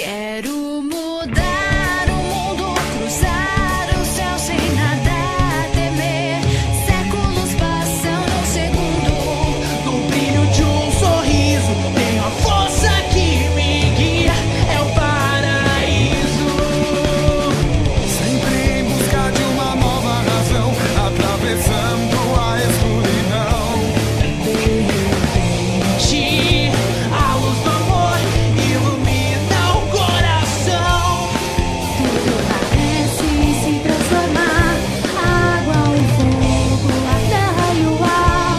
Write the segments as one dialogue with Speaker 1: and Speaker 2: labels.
Speaker 1: Quero mudar o mundo, cruzar o céu sem nada temer. Séculos passam num segundo,
Speaker 2: No brilho de um sorriso, tenho a força que me guia, é o paraíso.
Speaker 3: Sempre em busca de uma nova razão, atravessando a escuridão.
Speaker 2: De a luz do amor ilumina o coração.
Speaker 1: tudo parece se transformar. A água, o fogo, a terra e o ar.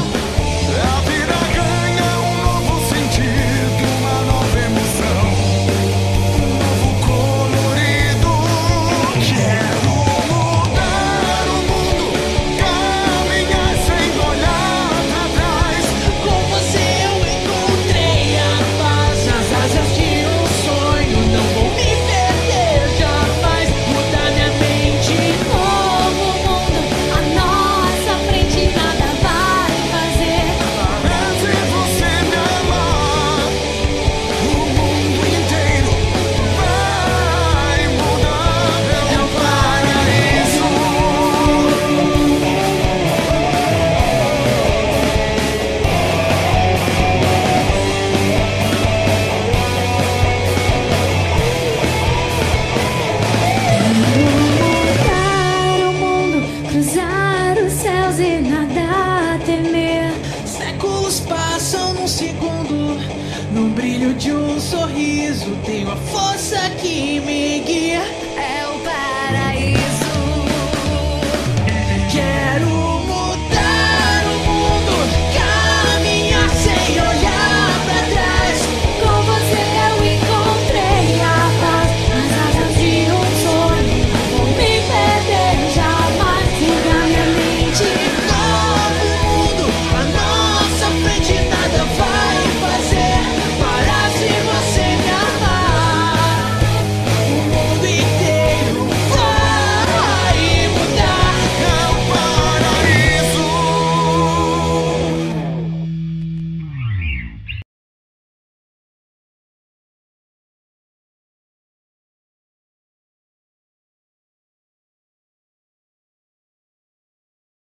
Speaker 3: A vida ganha um novo sentido, uma nova emoção, um novo colorido. Quero mudar o mundo, caminhar sem olhar pra trás.
Speaker 2: Com você eu encontrei a paz, as asas de um sonho. Não vou me perder jamais, mudar minha mente.
Speaker 1: Novo mundo à nossa frente, nada vai fazer.
Speaker 3: Parece você me amar, o mundo inteiro vai mudar. É o paraíso.
Speaker 1: Mudar o mundo, cruzar os céus e nada temer.
Speaker 2: Séculos passam num segundo, no brilho de um sorriso, tenho a força que me guia.